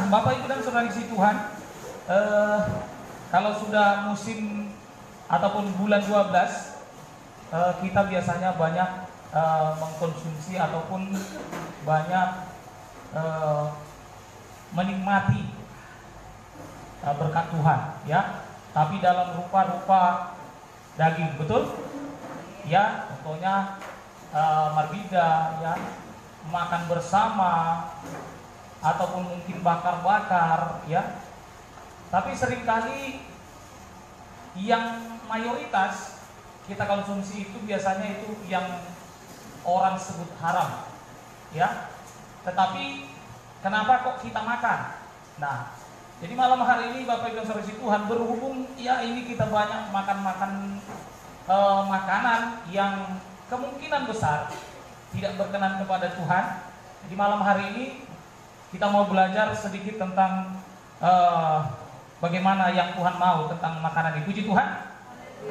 Nah, Bapak Ibu dan Saudara isi Tuhan, kalau sudah musim ataupun bulan 12, kita biasanya banyak mengkonsumsi ataupun banyak menikmati berkat Tuhan, ya. Tapi dalam rupa-rupa daging, betul? Ya, contohnya marbida, ya, makan bersama, ataupun mungkin bakar-bakar, ya. Tapi seringkali yang mayoritas kita konsumsi itu biasanya itu yang orang sebut haram, ya. Tetapi kenapa kok kita makan? Nah, jadi malam hari ini Bapak Ibu dan Saudara Tuhan, berhubung ya ini kita banyak makan makanan yang kemungkinan besar tidak berkenan kepada Tuhan. Jadi malam hari ini kita mau belajar sedikit tentang bagaimana yang Tuhan mau tentang makanan ini. Puji Tuhan.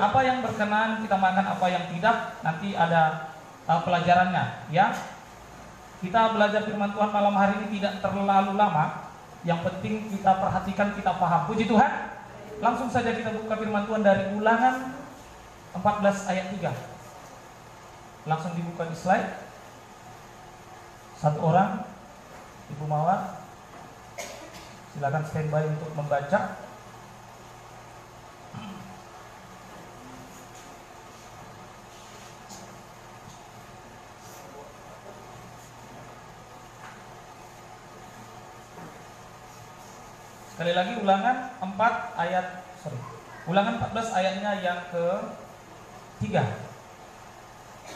Apa yang berkenan kita makan, apa yang tidak, nanti ada pelajarannya, ya. Kita belajar firman Tuhan malam hari ini tidak terlalu lama. Yang penting kita perhatikan, kita paham. Puji Tuhan. Langsung saja kita buka firman Tuhan dari Ulangan 14 ayat 3. Langsung dibuka di slide. Satu orang, Ibu Mawar, silakan standby untuk membaca. Sekali lagi Ulangan 14 ayatnya yang ke-3.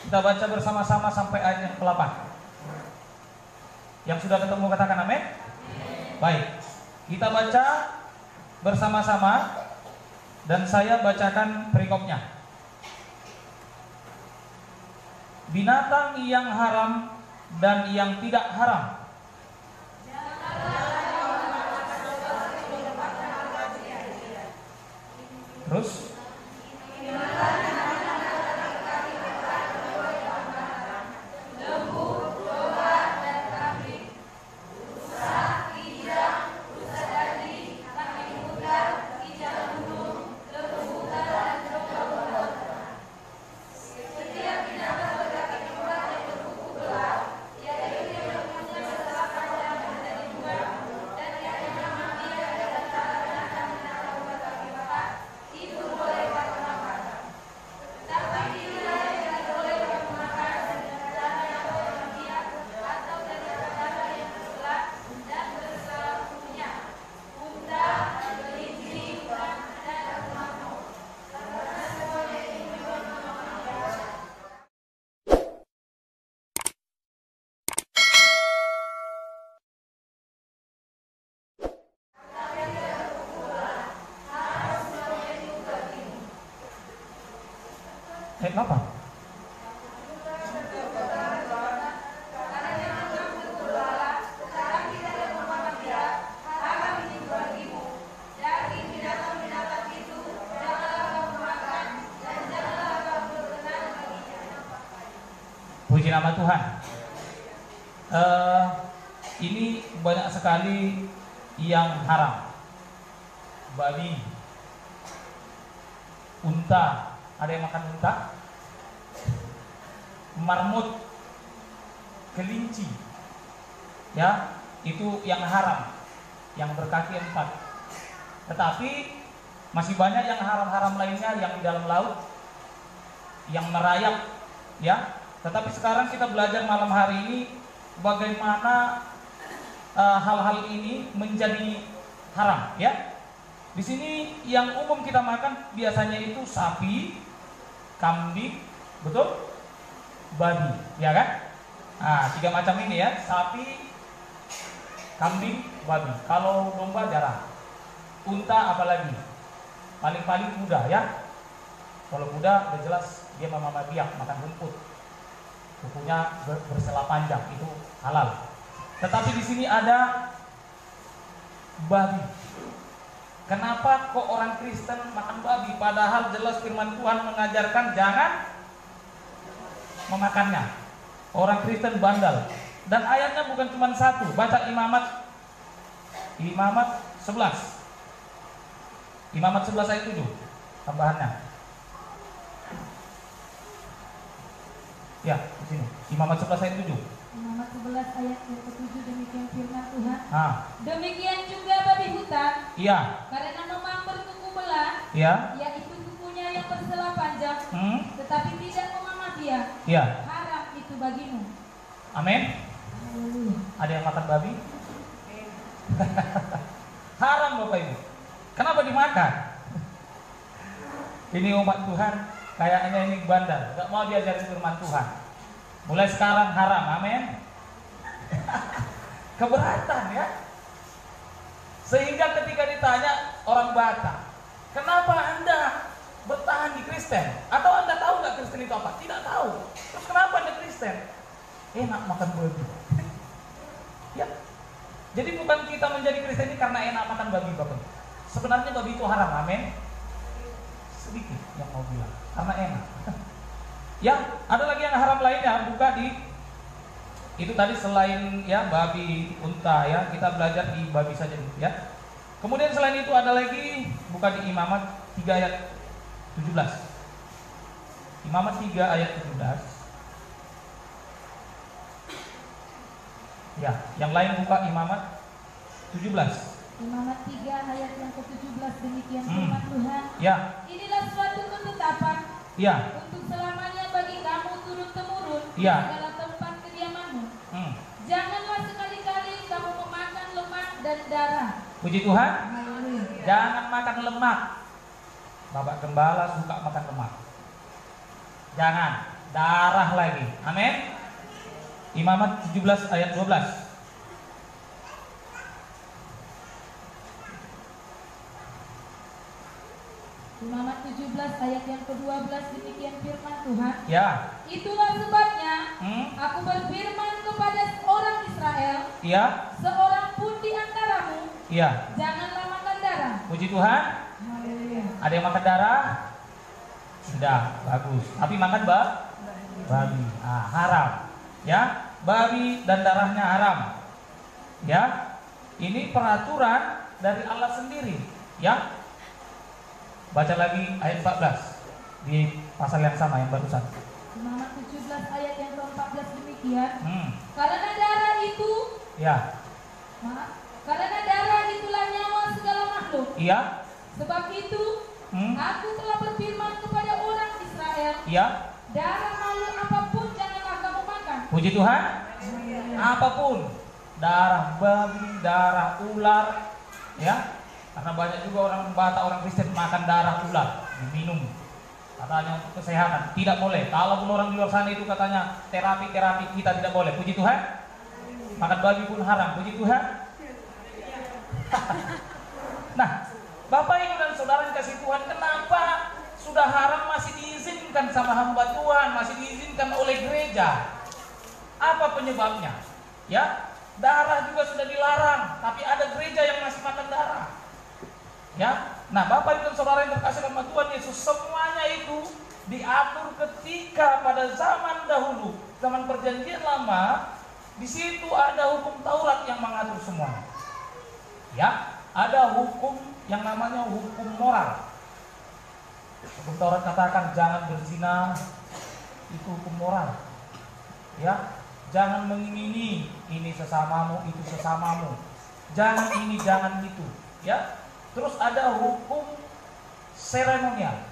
Kita baca bersama-sama sampai ayat yang ke-8. Yang sudah ketemu katakan amin. Baik, kita baca bersama-sama dan saya bacakan perikopnya. Binatang yang haram dan yang tidak haram. Terus kenapa? Puji nama Tuhan. Ini banyak sekali yang haram. Babi, unta. Ada yang makan unta? Marmut, kelinci, ya, itu yang haram, yang berkaki 4. Tetapi masih banyak yang haram-haram lainnya yang di dalam laut, yang merayap, ya. Tetapi sekarang kita belajar malam hari ini bagaimana hal-hal ini menjadi haram, ya. Di sini yang umum kita makan biasanya itu sapi, kambing, betul? Babi, ya kan? Nah, 3 macam ini ya, sapi, kambing, babi. Kalau domba jarang. Unta apalagi? Paling-paling kuda, ya. Kalau kuda udah jelas dia mama biak, makan rumput. Kukunya bersela panjang, itu halal. Tetapi di sini ada babi. Kenapa kok orang Kristen makan babi? Padahal jelas firman Tuhan mengajarkan jangan memakannya. Orang Kristen bandel. Dan ayatnya bukan cuma satu. Baca Imamat Imamat 11. Imamat 11 ayat 7 tambahannya. Ya, di sini. Imamat 11 ayat 7. Imamat 11 ayat yang ke-7 demikian firman Tuhan. Demikian juga babi hutan. Iya. Karena memang berkuku belah. Iya. Yaitu kukunya yang bersela panjang. Tetapi tidak memamah dia. Iya. Haram itu bagimu. Amin. Ada yang makan babi? Haram Bapak Ibu. Kenapa dimakan? Ini umat Tuhan kayaknya ini bandar, gak mau diajarin firman Tuhan. Mulai sekarang haram, amin. Keberatan ya. Sehingga ketika ditanya orang Batak, kenapa Anda bertahan di Kristen? Atau Anda tahu nggak Kristen itu apa? Tidak tahu. Terus kenapa Anda Kristen? Enak makan babi. Ya. Jadi bukan kita menjadi Kristen ini karena enak makan babi, Bapak. Sebenarnya babi itu haram, amin. Sedikit yang mau bilang, karena enak. Ya, ada lagi yang haram lainnya, buka di itu tadi selain ya babi, unta ya, kita belajar di babi saja ya. Kemudian selain itu ada lagi, buka di Imamat 3 ayat 17. Imamat 3 ayat 17. Ya, yang lain buka Imamat 17. Imamat 3 ayat yang ke-17 demikian firman Tuhan. Ya. Inilah suatu ketetapan. Ya. Untuk selamanya bagi kamu turun-temurun Ya. di segala tempat kediamanmu. Janganlah sekali-kali kamu memakan lemak dan darah. Puji Tuhan. Haleluya. Jangan makan lemak. Bapak Gembala suka makan lemak. Jangan. Darah lagi. Amin. Imamat 17 ayat 12. Imamat 17 ayat yang ke-12 demikian firman Tuhan. Ya. Itulah sebabnya aku berfirman kepada orang Israel. Iya. Seorang pun di antaramu. Iya. Janganlah makan darah. Puji Tuhan. Haleluya. Ada yang makan darah? Sudah, bagus. Tapi makan babi. Haram. Ya, babi dan darahnya haram. Ya. Ini peraturan dari Allah sendiri, ya. Baca lagi ayat 14 di pasal yang sama yang barusan. Imamat 17 ayat yang ke-14 demikian. Karena darah itu, ya. Karena darah itulah nyawa segala makhluk. Iya. Sebab itu, aku telah berfirman kepada orang Israel. Iya. Darah makhluk apapun janganlah kamu makan. Puji Tuhan. Apapun, darah babi, darah ular, ya. Karena banyak juga orang Batak, orang Kristen makan darah ular, diminum. Katanya untuk kesehatan, tidak boleh. Kalau pun orang di luar sana itu katanya terapi kita tidak boleh. Puji Tuhan. Makan babi pun haram. Puji Tuhan. Nah, Bapak Ibu dan Saudara yang kasih Tuhan, kenapa sudah haram masih diizinkan sama hamba Tuhan, masih diizinkan oleh gereja? Apa penyebabnya? Ya, darah juga sudah dilarang, tapi ada gereja yang masih makan darah. Ya, nah Bapak Ibu dan Saudara yang terkasih sama Tuhan Yesus, semuanya itu diatur ketika pada zaman dahulu, zaman perjanjian lama. Di situ ada hukum Taurat yang mengatur semua. Ya, ada hukum yang namanya hukum moral. Hukum Taurat katakan jangan berzina, itu hukum moral. Ya, jangan mengingini, ini sesamamu, itu sesamamu. Jangan ini, jangan itu. Ya. Terus ada hukum seremonial.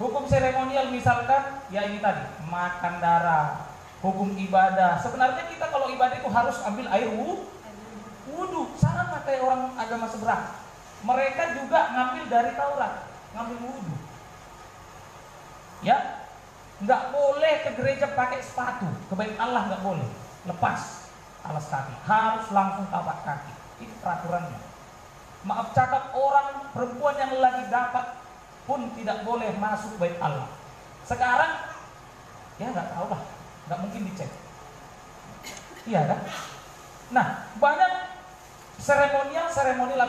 Hukum seremonial misalkan ya ini tadi, makan darah. Hukum ibadah. Sebenarnya kita kalau ibadah itu harus ambil air wudu. Sama kayak orang agama seberang. Mereka juga ngambil dari Taurat, ngambil wudu. Ya, nggak boleh ke gereja pakai sepatu. Ke bait Allah nggak boleh. Lepas alas kaki, harus langsung tapak kaki. Itu peraturannya. Maaf cakap, orang perempuan yang lagi dapat pun tidak boleh masuk bait Allah. Sekarang ya nggak tahu lah, nggak mungkin dicek. Iya kan? Nah, banyak seremonial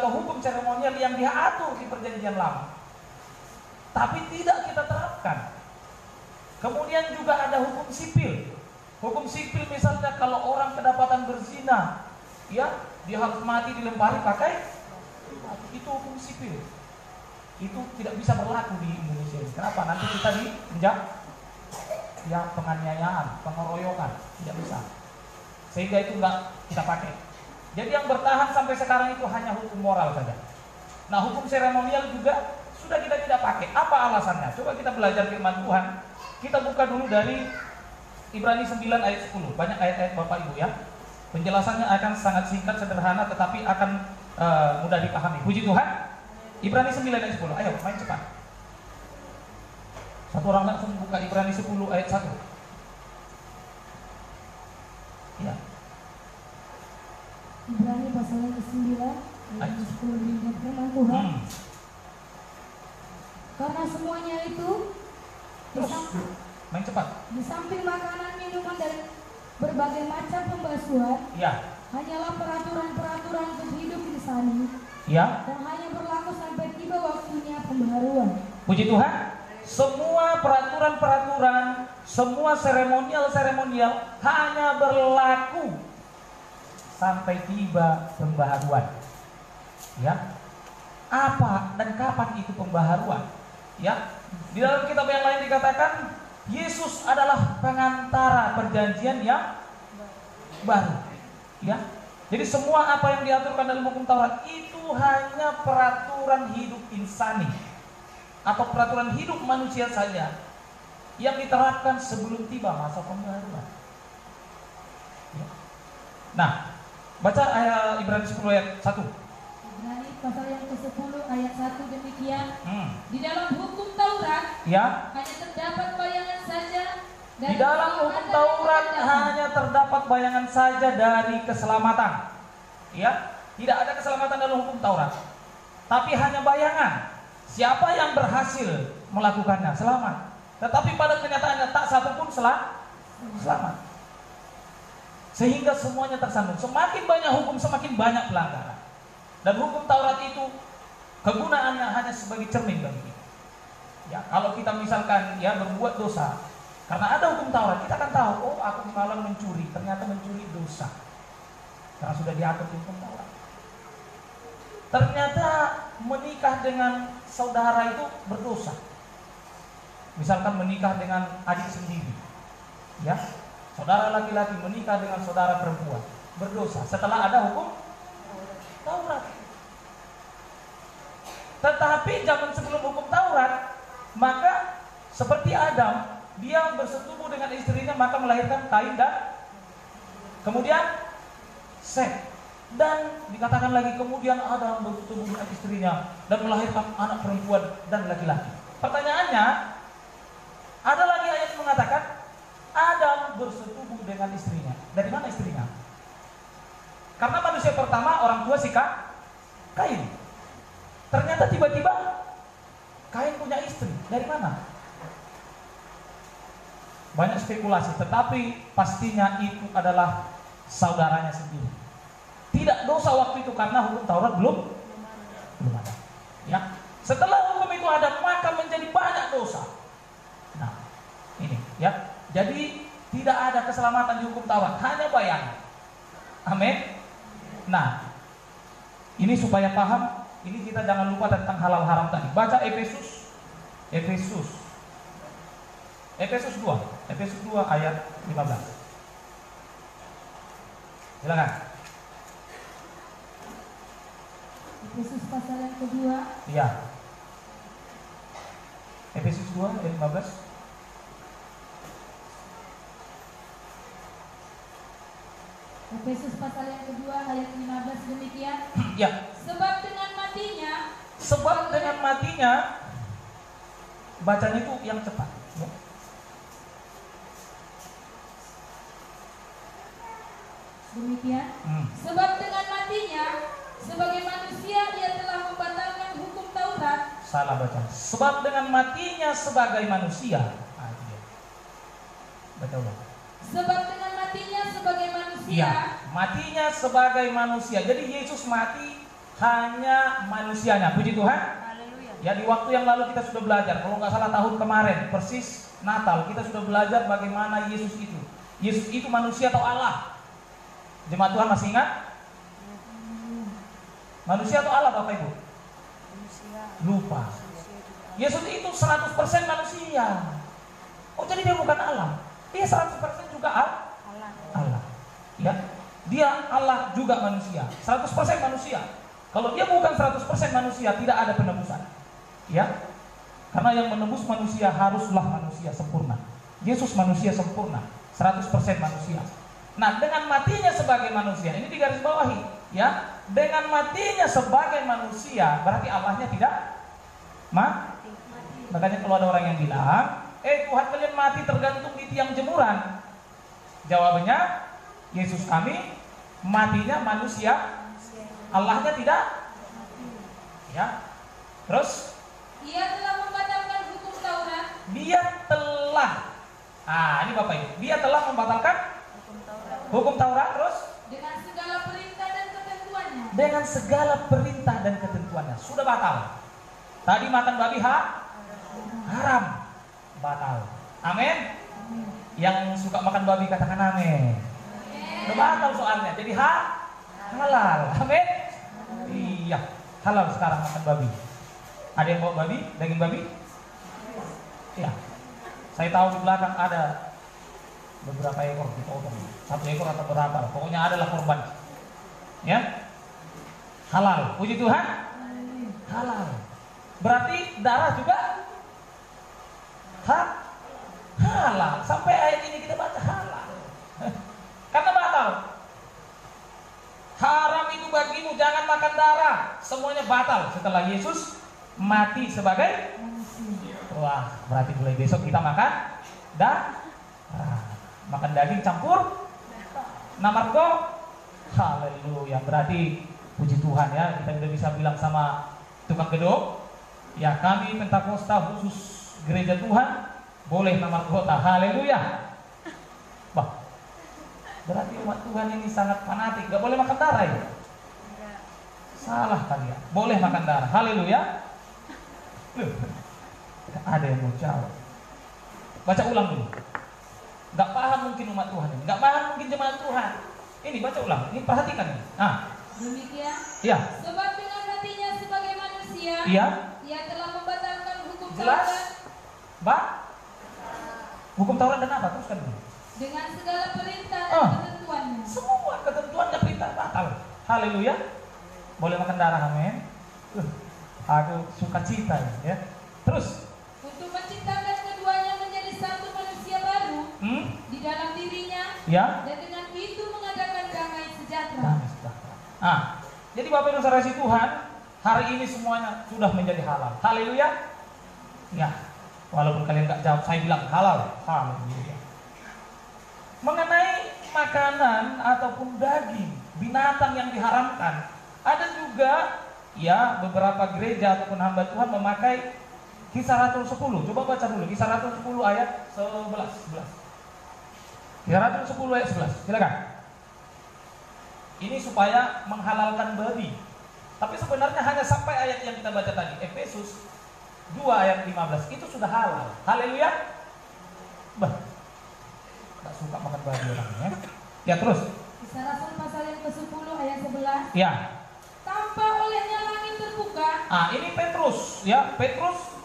atau hukum seremonial yang diatur di perjanjian lama, tapi tidak kita terapkan. Kemudian juga ada hukum sipil. Hukum sipil misalnya kalau orang kedapatan berzina, ya dia harus mati dilempari pakai itu hukum sipil. Itu tidak bisa berlaku di Indonesia. Kenapa? Nanti kita diinjak ya penganiayaan, pengeroyokan, tidak bisa. Sehingga itu enggak kita pakai. Jadi yang bertahan sampai sekarang itu hanya hukum moral saja. Nah, hukum seremonial juga sudah kita tidak pakai. Apa alasannya? Coba kita belajar firman Tuhan. Kita buka dulu dari Ibrani 9 ayat 10. Banyak ayat-ayat Bapak Ibu ya. Penjelasannya akan sangat singkat, sederhana, tetapi akan mudah dipahami. Puji Tuhan. Ibrani 9 ayat 10. Ayo, main cepat. Satu orang langsung buka Ibrani 10 ayat 1. Ya. Ibrani pasal yang ke-9 ayat 10 demikian firman Tuhan. Karena semuanya itu main cepat. Di samping makanan, minuman dan berbagai macam pembasuhan, Ya. hanyalah peraturan-peraturan untuk hidup insani. Ya. Dan hanya berlaku sampai tiba waktunya pembaharuan. Puji Tuhan. Semua peraturan-peraturan, semua seremonial hanya berlaku sampai tiba pembaharuan. Ya. Apa dan kapan itu pembaharuan? Ya. Di dalam kitab yang lain dikatakan Yesus adalah pengantara perjanjian yang baru. Ya. Jadi semua apa yang diaturkan dalam hukum Taurat itu hanya peraturan hidup insani atau peraturan hidup manusia saja yang diterapkan sebelum tiba masa pembaharuan. Ya. Nah, baca ayat Ibrani 10 ayat 1. Ibrani pasal yang ke-10 ayat 1 demikian. Di dalam hukum Taurat ya, hanya terdapat bayangan saja. Di dalam hukum Taurat hanya terdapat bayangan saja dari keselamatan. Ya, tidak ada keselamatan dalam hukum Taurat. Tapi hanya bayangan. Siapa yang berhasil melakukannya selamat. Tetapi pada kenyataannya tak satu pun selamat. Sehingga semuanya tersandung. Semakin banyak hukum, semakin banyak pelanggaran. Dan hukum Taurat itu kegunaannya hanya sebagai cermin bagi kita. Ya, kalau kita misalkan ya berbuat dosa, karena ada hukum Taurat, kita akan tahu, oh aku malam mencuri, ternyata mencuri dosa. Karena sudah diatur di hukum Taurat. Ternyata menikah dengan saudara itu berdosa. Misalkan menikah dengan adik sendiri, ya, saudara laki-laki menikah dengan saudara perempuan berdosa. Setelah ada hukum Taurat. Tetapi zaman sebelum hukum Taurat, maka seperti Adam, dia bersetubuh dengan istrinya maka melahirkan Kain dan kemudian Set. Dan dikatakan lagi kemudian Adam bersetubuh dengan istrinya dan melahirkan anak perempuan dan laki-laki. Pertanyaannya, ada lagi ayat yang mengatakan Adam bersetubuh dengan istrinya. Dari mana istrinya? Karena manusia pertama orang tua si Kain. Ternyata tiba-tiba Kain punya istri. Dari mana? Banyak spekulasi, tetapi pastinya itu adalah saudaranya sendiri. Tidak dosa waktu itu karena hukum Taurat belum ada. Ya. Setelah hukum itu ada, maka menjadi banyak dosa. Nah, ini ya. Jadi tidak ada keselamatan di hukum Taurat, hanya bayangan. Amin. Nah, ini supaya paham, ini kita jangan lupa tentang halal haram tadi. Baca Efesus 2 ayat 15. Silakan. Efesus pasal yang kedua. Iya. Efesus 2 ayat 15. Efesus pasal yang kedua ayat 15 demikian. Ya. Sebab dengan matinya bacanya itu yang cepat. Ya. Demikian. Sebab dengan matinya sebagai manusia ia telah membatalkan hukum Taurat. Salah baca. Sebab dengan matinya sebagai manusia. Baca ulang. Sebab dengan matinya sebagai manusia. Iya, matinya sebagai manusia. Jadi Yesus mati hanya manusianya. Puji Tuhan. Haleluya. Ya, di waktu yang lalu kita sudah belajar. Kalau nggak salah tahun kemarin, persis Natal, kita sudah belajar bagaimana Yesus itu. Yesus itu manusia atau Allah. Jemaat Tuhan masih ingat? Manusia atau Allah Bapak Ibu? Manusia. Lupa. Yesus itu 100% manusia. Oh, jadi dia bukan Allah. Dia 100% juga Allah. Ya. Dia Allah juga manusia. 100% manusia. Kalau dia bukan 100% manusia, tidak ada penebusan. Ya. Karena yang menebus manusia haruslah manusia sempurna. Yesus manusia sempurna, 100% manusia. Nah, dengan matinya sebagai manusia, ini digarisbawahi, ya. Dengan matinya sebagai manusia, berarti Allahnya tidak mati. Makanya kalau ada orang yang bilang, Tuhan kalian mati tergantung di tiang jemuran. Jawabannya, Yesus kami matinya manusia, Allahnya tidak. Ya. Terus Ia telah membatalkan hukum Taurat. Dia telah. Ini Bapak Ibu, dia telah membatalkan hukum Taurat. Terus Dengan segala perintah dan ketentuannya. dengan segala perintah dan ketentuannya sudah batal. Tadi makan babi haram, batal. Amin. Yang suka makan babi katakan amin. Sudah batal soalnya, jadi halal. Amin. Iya, halal sekarang makan babi. Ada yang bawa babi, daging babi? Iya. Saya tahu di belakang ada beberapa ekor dipotong, 1 ekor atau berapa, pokoknya adalah korban. Ya, halal. Puji Tuhan, halal. Berarti darah juga halal. Sampai ayat ini kita baca halal. Karena batal. Haram itu bagimu, jangan makan darah. Semuanya batal setelah Yesus mati sebagai manusia. Wah, berarti mulai besok kita makan makan daging campur namarko. Haleluya. Berarti puji Tuhan ya, kita udah bisa bilang sama tukang gedung, ya kami Pentakosta khusus gereja Tuhan boleh namarkota. Haleluya. Bah, berarti umat Tuhan ini sangat fanatik, gak boleh makan darah ya? Salah kali ya, boleh makan darah. Haleluya. Ada yang mau jawab. Baca ulang dulu. Gak paham mungkin umat Tuhan ini, gak paham mungkin jemaat Tuhan. Ini baca ulang, ini perhatikan ini. Demikian. Iya. Sebab dengan matinya sebagai manusia, Iya. Ia telah membatalkan hukum Jelas. Taurat. Hukum Taurat dan apa? Teruskan dulu. Dengan segala perintah dan ketentuannya. Semua ketentuannya perintah batal. Haleluya. Boleh makan darah, amin. Aku suka cita ya. Terus Untuk menciptakan keduanya menjadi satu manusia baru di dalam dirinya, ya. dan dengan itu mengadakan damai sejahtera. Damai sejahtera. Jadi Bapak Ibu Saudara Tuhan, hari ini semuanya sudah menjadi halal. Haleluya. Ya. Walaupun kalian gak jawab, saya bilang halal. Haleluya. Mengenai makanan ataupun daging binatang yang diharamkan, ada juga ya beberapa gereja ataupun hamba Tuhan memakai Kisah Rasul 10. Coba baca dulu Kisah Rasul 10 ayat 11. Kisah Rasul 10 ayat 11. Silakan. Ini supaya menghalalkan babi. Tapi sebenarnya hanya sampai ayat yang kita baca tadi, Efesus 2 ayat 15 itu sudah halal. Haleluya. Gak suka makan babi orangnya. Ya terus. Kisah Rasul pasal yang ke-10 ayat 11. Ya. Tanpa olehnya langit terbuka. Ini Petrus, ya. Petrus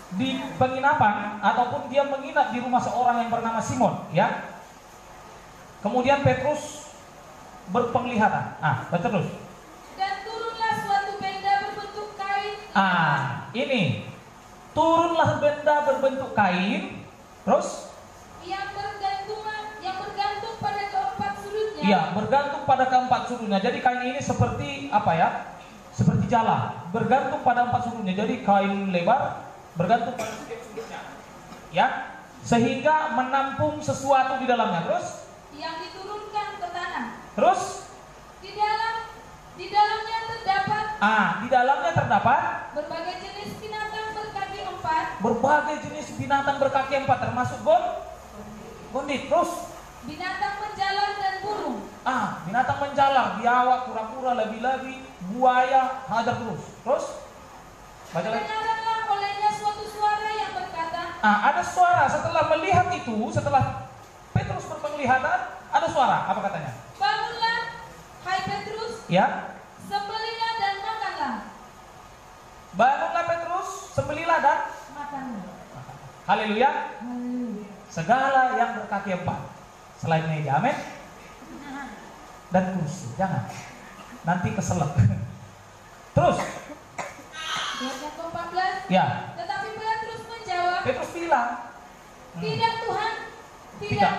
di penginapan ataupun dia menginap di rumah seorang yang bernama Simon, ya. Kemudian Petrus berpenglihatan. Baca terus. Dan turunlah suatu benda berbentuk kain. Ini turunlah benda berbentuk kain. Terus? Yang bergantung pada keempat sudutnya. Iya, bergantung pada keempat sudutnya. Jadi kain ini seperti apa ya? Seperti jala, bergantung pada 4 sudutnya. Jadi kain lebar bergantung pada sudut-sudutnya. Ya, sehingga menampung sesuatu di dalamnya. Terus? Yang diturunkan ke tanah. Terus? Di dalamnya terdapat. Di dalamnya terdapat Berbagai jenis binatang berkaki 4. berbagai jenis binatang berkaki 4 termasuk gondit. Terus? Binatang menjalar dan burung. Binatang menjalar, biawak, kura-kura, labi-labi, buaya, hajar terus. Terus? Baca lagi. Kedengaranlah olehnya suatu suara yang berkata. Ada suara setelah melihat itu, setelah Petrus berpenglihatan, ada suara. Apa katanya? Bangunlah, hai Petrus. Ya. Sembelihlah Haleluya. Segala yang berkaki 4 selain meja, amin. Dan kursi, jangan. Nanti keselak. Terus. Ayat yang ke-14. Ya. Tetapi Petrus menjawab. Petrus bilang, tidak Tuhan, tidak.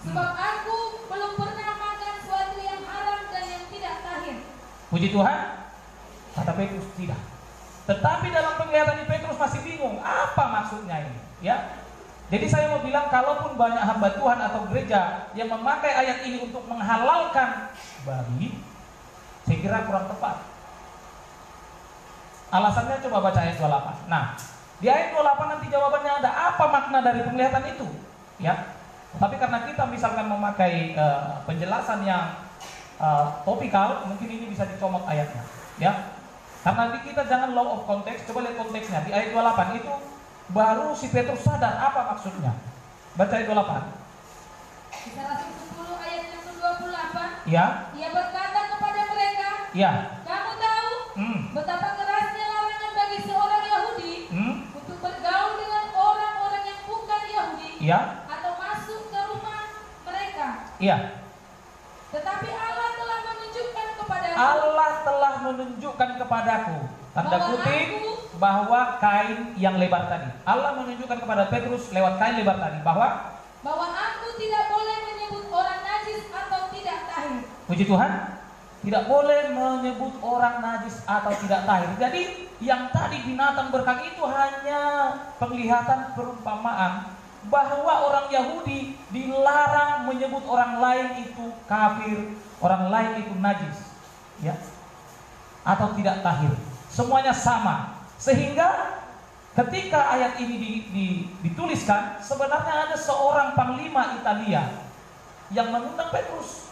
Sebab aku belum pernah makan sesuatu yang haram dan yang tidak tahir. Puji Tuhan. Kata Petrus tidak. Tetapi dalam penglihatan Petrus masih bingung apa maksudnya ini, ya. Jadi saya mau bilang, kalaupun banyak hamba Tuhan atau gereja yang memakai ayat ini untuk menghalalkan babi, saya kira kurang tepat. Alasannya coba baca ayat 28. Nah, di ayat 28 nanti jawabannya ada apa makna dari penglihatan itu, ya. Tapi karena kita misalkan memakai penjelasan yang topikal, mungkin ini bisa dicomot ayatnya, ya. Karena kita jangan law of context. Coba lihat konteksnya di ayat 28 itu. Baru si Petrus sadar apa maksudnya. Baca ayat 28. Kisah Rasul 10 ayat yang ke-28. Ya. Ia berkata kepada mereka, Ya. kamu tahu betapa kerasnya larangan bagi seorang Yahudi untuk bergaul dengan orang-orang yang bukan Yahudi, Ya. atau masuk ke rumah mereka. Iya. Tetapi Allah telah menunjukkan kepadaku. Allah telah menunjukkan kepadaku. Tanda kutip bahwa kain yang lebar tadi. Allah menunjukkan kepada Petrus lewat kain lebar tadi bahwa aku tidak boleh menyebut orang najis atau tidak tahir. Puji Tuhan, tidak boleh menyebut orang najis atau tidak tahir. Jadi yang tadi binatang berkaki itu hanya penglihatan perumpamaan bahwa orang Yahudi dilarang menyebut orang lain itu kafir, orang lain itu najis, ya, atau tidak tahir. Semuanya sama. Sehingga ketika ayat ini dituliskan, sebenarnya ada seorang panglima Italia yang mengundang Petrus.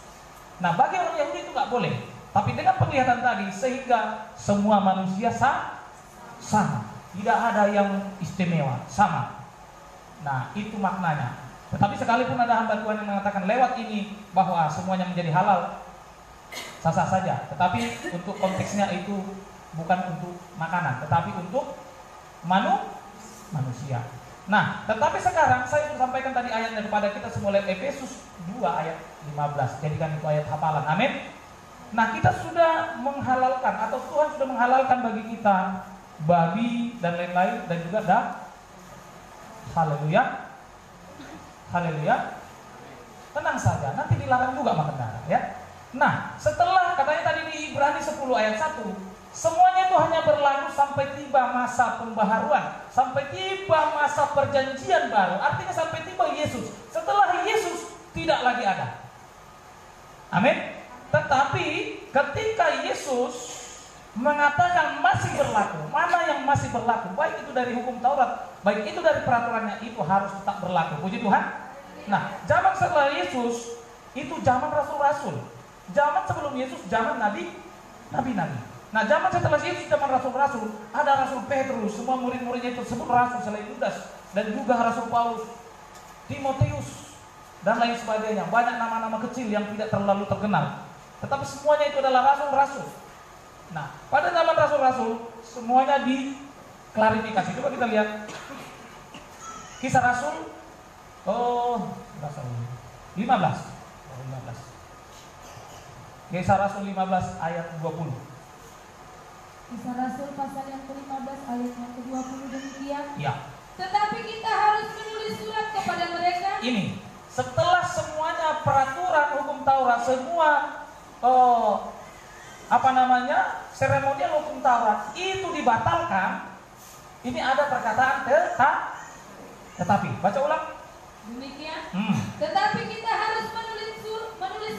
Nah, bagi orang Yahudi itu nggak boleh. Tapi dengan penglihatan tadi, sehingga semua manusia sama. Tidak ada yang istimewa, sama. Nah, itu maknanya. Tetapi sekalipun ada hamba Tuhan yang mengatakan lewat ini bahwa semuanya menjadi halal, sah-sah saja. Tetapi untuk konteksnya itu bukan untuk makanan, tetapi untuk manusia. Nah, tetapi sekarang saya ingin sampaikan tadi ayatnya kepada kita semua, lihat Efesus 2 ayat 15. Jadikan itu ayat hafalan. Amin. Nah, kita sudah menghalalkan, atau Tuhan sudah menghalalkan bagi kita babi dan lain-lain, dan juga haleluya. Haleluya. Tenang saja, nanti dilarang juga makan darah, ya. Nah, setelah katanya tadi di Ibrani 10 ayat 1, semuanya itu hanya berlaku sampai tiba masa pembaharuan, sampai tiba masa perjanjian baru. Artinya sampai tiba Yesus. Setelah Yesus tidak lagi ada. Amin. Tetapi ketika Yesus mengatakan masih berlaku, mana yang masih berlaku, baik itu dari hukum Taurat, baik itu dari peraturannya, itu harus tetap berlaku. Puji Tuhan. Nah, zaman setelah Yesus itu zaman rasul-rasul. Zaman sebelum Yesus zaman nabi-nabi. Nah, zaman setelah Yesus zaman rasul-rasul, ada Rasul Petrus, semua murid-muridnya itu sebut rasul selain Yudas, dan juga Rasul Paulus, Timotius, dan lain sebagainya. Banyak nama-nama kecil yang tidak terlalu terkenal, tetapi semuanya itu adalah rasul-rasul. Nah, pada zaman rasul-rasul semuanya diklarifikasi. Coba kita lihat Kisah Rasul 15. Kisah Rasul 15 ayat 20. Kisah Rasul pasal yang ke-15 ayat yang ke-20 demikian. Ya. Tetapi kita harus menulis surat kepada mereka. Ini setelah semuanya peraturan hukum Taurat, semua seremonial hukum Taurat itu dibatalkan. Ini ada perkataan tetapi. Baca ulang. Demikian. Tetapi kita harus menulis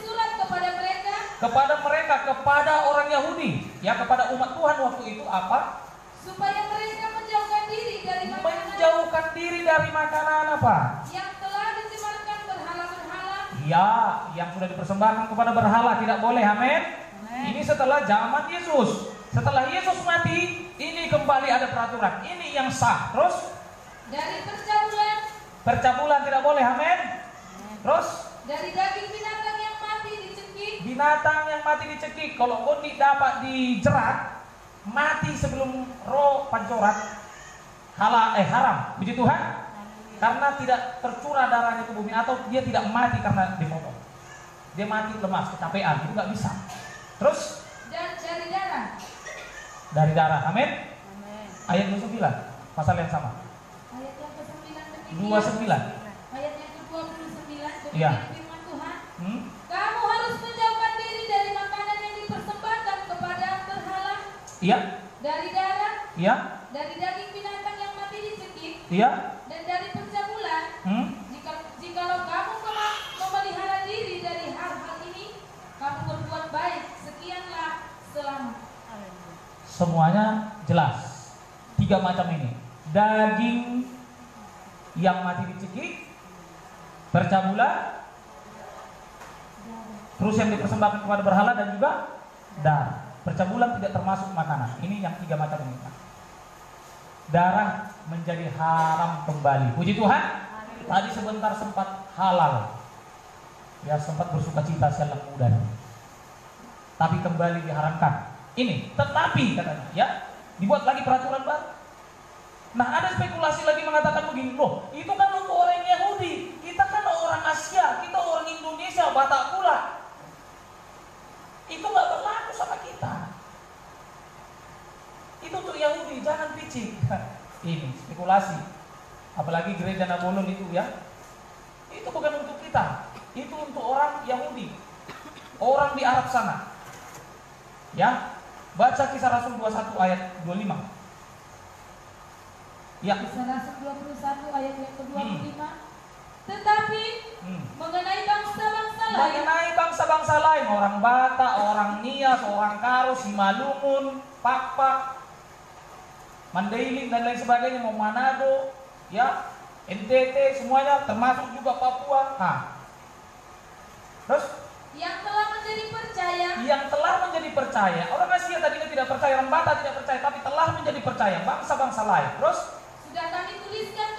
surat kepada mereka. Kepada orang Yahudi, ya, kepada umat Tuhan waktu itu apa? Supaya mereka menjauhkan diri dari makanan apa? Yang telah disebarkan berhala-berhala. Ya, yang sudah dipersembahkan kepada berhala tidak boleh. Amin. Ini setelah zaman Yesus. Setelah Yesus mati, ini kembali ada peraturan. Ini yang sah. Terus dari percabulan tidak boleh. Amin. Terus dari daging binatang yang mati dicekik. Kalau kau dapat dijerat mati sebelum roh pancorat, haram. Puji Tuhan. Karena tidak tercurah darahnya ke bumi, atau dia tidak mati karena dipotong. Dia mati lemas, kecapean, itu nggak bisa. Terus? Dan dari darah. Dari darah, amin. Ayat 29, pasal yang sama. Ayat yang ke-9 demikian. 29. Ayat yang ke-29 demikian Iya. firman Tuhan. Kamu harus menjauhkan diri dari makanan yang dipersembahkan kepada berhala. Iya. Dari darah. Iya. Dari daging binatang yang mati dicekik. Iya. Dan dari pencabulan. Jikalau kamu memelihara diri dari hal-hal ini, kamu berbuat baik. Sekianlah selamat. Semuanya jelas. 3 macam ini. Daging yang mati dicekik, percabulan, terus yang dipersembahkan kepada berhala, dan juga darah. Percabulan tidak termasuk makanan. Ini yang 3 macam ini. Darah menjadi haram kembali. Puji Tuhan. Tadi sebentar sempat halal, ya sempat bersuka cita siang muda, tapi kembali diharamkan. Ini, tetapi katanya, ya dibuat lagi peraturan baru. Nah, ada spekulasi lagi mengatakan begini, loh, itu kan untuk orang Yahudi, kita kan orang Asia, kita orang Indonesia, Batak pula. Itu nggak berlaku sama kita. Itu untuk Yahudi, jangan picik. Ini spekulasi. Apalagi gereja Nabolon itu, ya. Itu bukan untuk kita. Itu untuk orang Yahudi, orang di Arab sana. Ya. Baca Kisah Rasul 21 ayat 25. Ya. Kisah Rasul 21 ayat yang ke-25. Tetapi mengenai bangsa-bangsa lain, orang Batak, orang Nias, orang Karo, Simalungun, Pakpak, Mandailing dan lain sebagainya, mau Manado, ya, NTT, semuanya, termasuk juga Papua. Terus yang telah menjadi percaya. Orang Asia tadinya tidak percaya, orang Batak tidak percaya, tapi telah menjadi percaya, bangsa-bangsa lain. Terus sudah kami tuliskan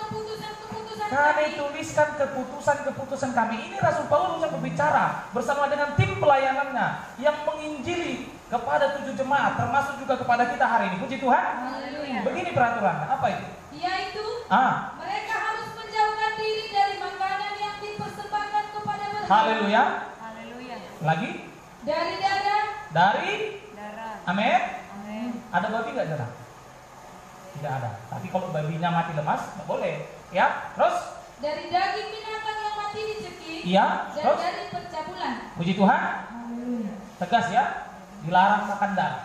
keputusan kami. Ini Rasul Paulus yang berbicara bersama dengan tim pelayanannya yang menginjili kepada 7 jemaat, termasuk juga kepada kita hari ini. Puji Tuhan. Haleluya. Begini peraturannya, apa itu? Yaitu mereka harus menjauhkan diri dari makanan yang dipersembahkan kepada berhala. Haleluya. Lagi? Dari darah. Amin. Ada babi nggak darah? Tidak ada. Tapi kalau babinya mati lemas, nggak boleh. Ya. Terus? Dari daging binatang yang mati dicekik. Iya. Dan Terus? dari percabulan. Puji Tuhan. Haleluya. Tegas ya. Dilarang makan darah.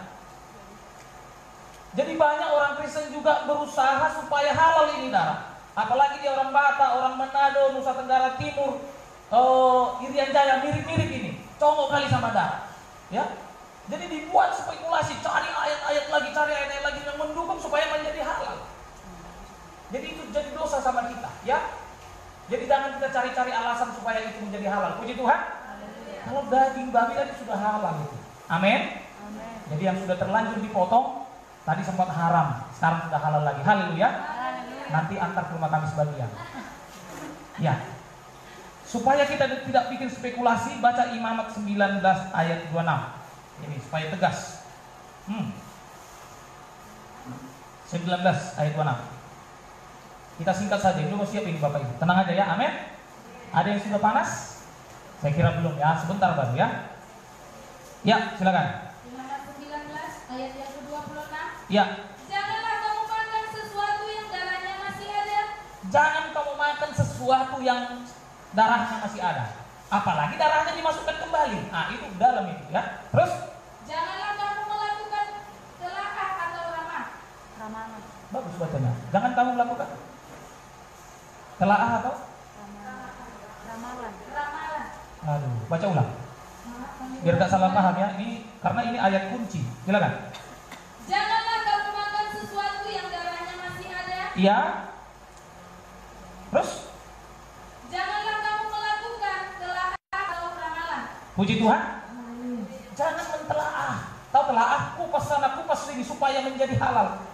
Jadi banyak orang Kristen juga berusaha supaya halal ini darah. Apalagi dia orang Batak, orang Manado, Nusa Tenggara Timur, Irian Jaya, mirip-mirip ini. Congok kali sama darah. Ya. Jadi dibuat spekulasi, cari ayat-ayat lagi yang mendukung supaya menjadi halal. Jadi itu jadi dosa sama kita, ya. Jadi jangan kita cari-cari alasan supaya itu menjadi halal. Puji Tuhan. Kalau daging babi tadi sudah halal itu. Amin. Jadi yang sudah terlanjur dipotong tadi sempat haram, sekarang sudah halal lagi. Haleluya. Nanti antar ke rumah kami sebagian. Ya. Supaya kita tidak bikin spekulasi, baca Imamat 19 ayat 26. Ini supaya tegas. 19 ayat 26. Kita singkat saja, dulu mau siap ini Bapak Ibu. Tenang aja ya, amin. Ada yang sudah panas? Saya kira belum ya, sebentar baru ya. Ya, silakan. Imamat 19 ayat yang ke-26. Ya. Janganlah kamu makan sesuatu yang darahnya masih ada. Jangan kamu makan sesuatu yang darahnya masih ada. Apalagi darahnya dimasukkan kembali. Itu dalam itu ya. Terus? Janganlah kamu melakukan telaah atau ramalan. Bagus bacanya. Jangan kamu melakukan telaah atau ramalan. Aduh, baca ulang. Biar gak salah paham ya. Ini karena ini ayat kunci. Silakan. Janganlah kamu makan sesuatu yang darahnya masih ada. Iya. Terus? Janganlah kamu melakukan telaah atau ramalan. Puji Tuhan. Jangan mentelaah. Tahu telaah, kupas sana, kupas sini supaya menjadi halal.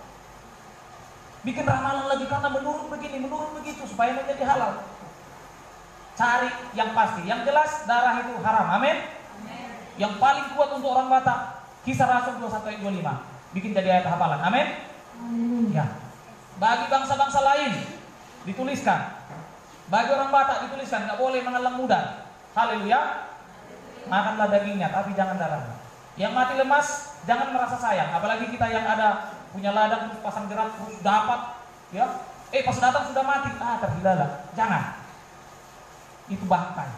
Bikin ramalan lagi karena menurut begini, menurut begitu supaya menjadi halal. Cari yang pasti, yang jelas darah itu haram. Amin. Yang paling kuat untuk orang Batak, Kisah Rasul 21 ayat 25. Bikin jadi ayat hafalan. Amin. Ya. Bagi bangsa-bangsa lain dituliskan. Bagi orang Batak dituliskan, nggak boleh menelan muda. Haleluya. Makanlah dagingnya, tapi jangan darahnya. Yang mati lemas, jangan merasa sayang. Apalagi kita yang ada punya ladang terus pasang jerat terus dapat, ya. Pas datang sudah mati, tergila-gila. Jangan. Itu bangkai.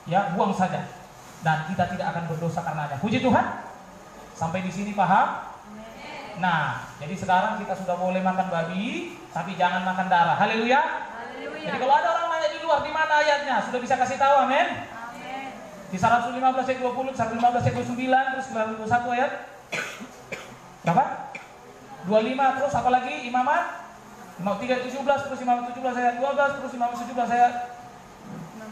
Ya, buang saja. Dan kita tidak akan berdosa karenanya. Puji Tuhan. Sampai di sini paham? Nah, jadi sekarang kita sudah boleh makan babi, tapi jangan makan darah. Haleluya. Jadi kalau ada orang nanya di luar, di mana ayatnya? Sudah bisa kasih tahu, amin? Di 115 ayat 20, 115 ayat 29, terus 91 ayat berapa? 25, terus apa lagi? Imamat 3 ayat 17, terus Imamat 17 ayat 12, terus Imamat 17 ayat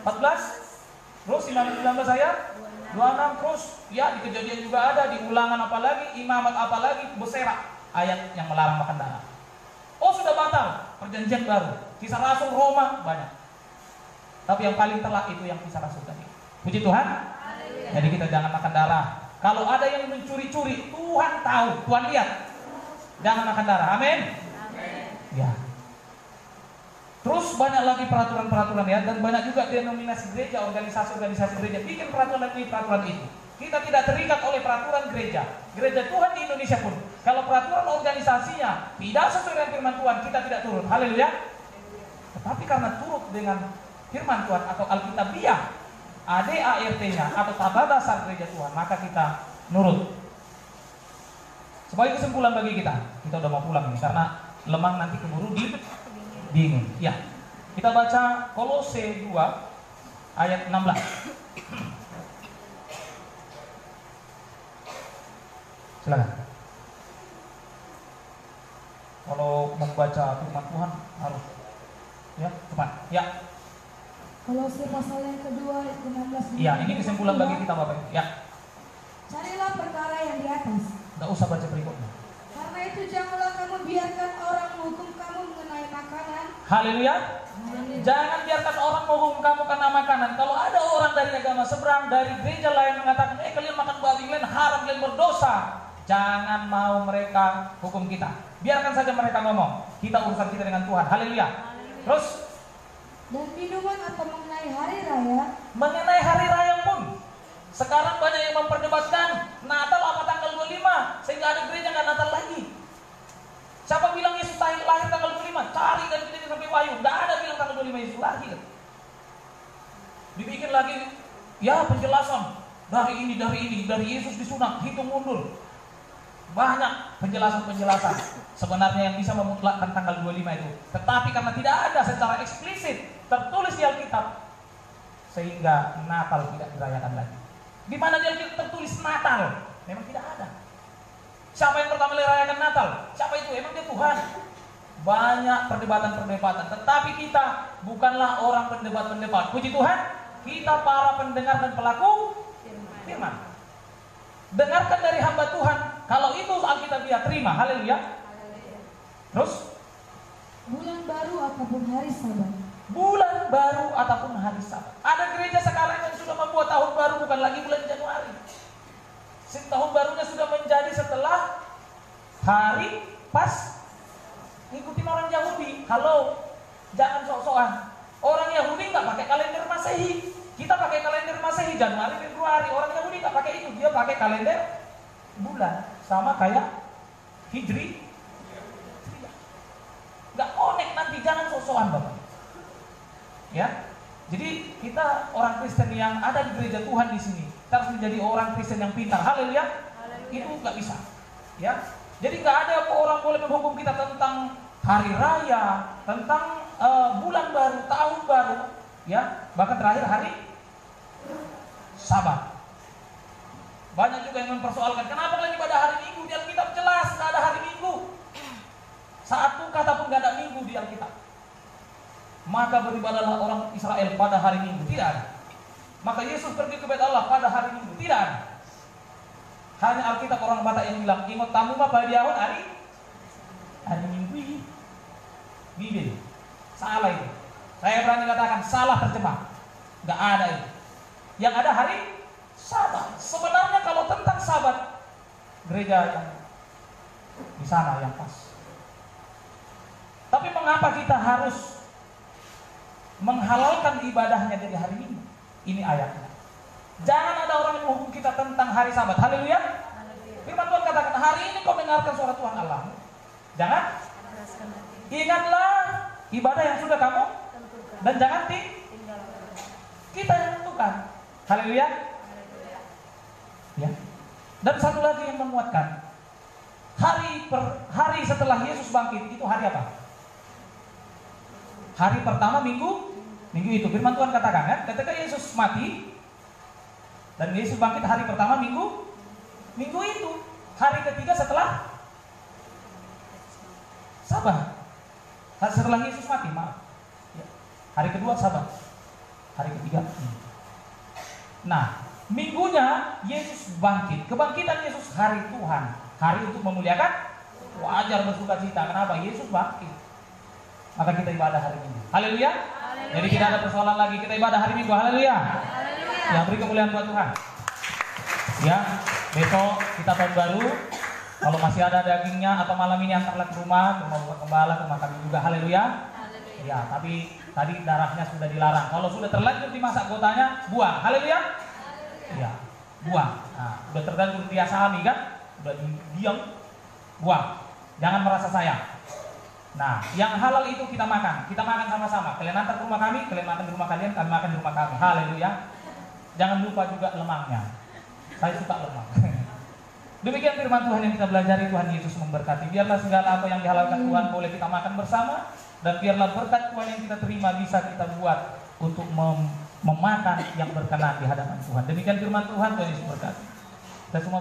14, terus Imamat 19 ayat 26, terus ya di Kejadian juga ada, di Ulangan apalagi, Imamat apalagi, Beserak ayat yang melarang makan darah. Oh, sudah batal, perjanjian baru. Kisah Rasul Roma banyak. Tapi yang paling telak itu yang Kisah Rasul tadi. Puji Tuhan. Jadi kita jangan makan darah. Kalau ada yang mencuri-curi, Tuhan tahu, Tuhan lihat. Jangan makan darah. Amin. Ya. Terus banyak lagi peraturan-peraturan ya, dan banyak juga denominasi gereja, organisasi-organisasi gereja bikin peraturan ini, peraturan itu. Kita tidak terikat oleh peraturan gereja. Gereja Tuhan di Indonesia pun, kalau peraturan organisasinya tidak sesuai dengan firman Tuhan, kita tidak turun. Haleluya. Tetapi karena turut dengan firman Tuhan atau Alkitabiah, ADART-nya atau tata dasar gereja Tuhan, maka kita nurut. Sebagai kesimpulan bagi kita udah mau pulang nih, karena lemang nanti keburu dingin. Ya, kita baca Kolose 2 ayat 16. Silakan. Kalau membaca firman Tuhan harus ya cepat. Ya. Kolose pasal yang kedua ayat 16. Ya, ini kesimpulan bagi kita Bapak. Ya. Carilah perkara yang di atas. Nggak usah baca berikutnya. Karena itu janganlah kamu biarkan orang menghukum kamu mengenai makanan. Haleluya. Jangan biarkan orang menghukum kamu karena makanan. Kalau ada orang dari agama seberang, dari gereja lain mengatakan, kalian makan babi, kalian haram, kalian berdosa. Jangan mau mereka hukum kita. Biarkan saja mereka ngomong. Kita urusan kita dengan Tuhan. Haleluya. Terus. Dan minuman atau mengenai hari raya. Mengenai hari raya pun. Sekarang banyak yang memperdebatkan Natal apa tanggal 25, sehingga ada gereja nggak Natal lagi. Siapa bilang Yesus lahir tanggal 25? Cari dan kita sampai Wahyu, nggak ada bilang tanggal 25 Yesus lahir. Dibikin lagi ya penjelasan dari ini, dari Yesus disunat, hitung mundur. Banyak penjelasan sebenarnya yang bisa memutlakkan tanggal 25 itu. Tetapi karena tidak ada secara eksplisit tertulis di Alkitab, sehingga Natal tidak dirayakan lagi. Di mana dia tertulis Natal? Memang tidak ada. Siapa yang pertama merayakan Natal? Siapa itu? Emang dia Tuhan. Banyak perdebatan. Tetapi kita bukanlah orang pendebat. Puji Tuhan, kita para pendengar dan pelaku firman. Dengarkan dari hamba Tuhan. Kalau itu Alkitabiah, terima. Haleluya. Terus? Bulan baru ataupun hari Sabat. Bulan baru ataupun hari Sabat. Ada gereja sekarang yang sudah membuat tahun baru bukan lagi bulan Januari. Tahun barunya sudah menjadi setelah hari pas ngikutin orang Yahudi. Halo, jangan sok-sokan. Orang Yahudi nggak pakai kalender Masehi. Kita pakai kalender Masehi Januari, Februari. Orang Yahudi nggak pakai itu. Dia pakai kalender bulan, sama kayak Hijri. Nggak connect nanti, jangan sok-sokan Bapak. Ya, jadi kita orang Kristen yang ada di gereja Tuhan di sini, kita harus menjadi orang Kristen yang pintar. Haleluya. Itu nggak bisa. Ya, jadi nggak ada orang boleh menghukum kita tentang hari raya, tentang bulan baru, tahun baru, ya, bahkan terakhir hari Sabat. Banyak juga yang mempersoalkan kenapa lagi pada hari Minggu. Di Alkitab jelas nggak ada hari Minggu. Satu kata pun nggak ada Minggu di Alkitab. Maka beribadahlah orang Israel pada hari Minggu. Tidak ada. Maka Yesus pergi ke Bait Allah pada hari Minggu. Tidak ada. Hanya Alkitab orang Batak yang bilang, ingat tamu mah pada hari Minggu. Bibir. Salah itu. Saya berani katakan salah terjemah. Nggak ada itu. Yang ada hari Sabat. Sebenarnya kalau tentang Sabat, gereja yang di sana yang pas. Tapi mengapa kita harus menghalalkan ibadahnya dari hari Minggu? Ini ayatnya. Jangan ada orang yang menghukum kita tentang hari Sabat. Haleluya. Firman Tuhan katakan, hari ini kau dengarkan suara Tuhan Allah. Jangan. Ingatlah ibadah yang sudah kamu dan jangan kita yang tentukan. Haleluya. Ya. Dan satu lagi yang menguatkan, hari setelah Yesus bangkit itu hari apa? Hari pertama minggu itu. Firman Tuhan katakan kan, ketika Yesus mati dan Yesus bangkit hari pertama minggu itu. Hari ketiga setelah Sabat. Setelah Yesus mati, maaf. Ya. Hari kedua Sabat. Hari ketiga. Nah, minggunya Yesus bangkit. Kebangkitan Yesus hari Tuhan. Hari untuk memuliakan. Wajar bersuka cita. Kenapa? Yesus bangkit. Maka kita ibadah hari Minggu. Haleluya. Jadi tidak ada persoalan lagi. Kita ibadah hari Minggu. Haleluya. Yang beri kemuliaan buat Tuhan. Ya, besok kita tahun baru. Kalau masih ada dagingnya atau malam ini antarlah ke rumah Bapak Gembala, ke rumah kami juga. Haleluya. Ya, tapi tadi darahnya sudah dilarang. Kalau sudah terlanjur dimasak gotanya, buang. Haleluya. Ya, buang. Nah, sudah terlanjur dia sahami kan? Sudah diam, buang. Jangan merasa sayang. Nah, yang halal itu kita makan sama-sama. Kalian antar ke rumah kami, kalian makan di rumah kalian, kami makan di rumah kami. Haleluya. Jangan lupa juga lemangnya. Saya suka lemang. Demikian firman Tuhan yang kita pelajari. Tuhan Yesus memberkati. Biarlah segala apa yang dihalalkan Tuhan boleh kita makan bersama, dan biarlah berkat Tuhan yang kita terima bisa kita buat untuk memakan yang berkenan di hadapan Tuhan. Demikian firman Tuhan. Tuhan Yesus berkati. Kita semua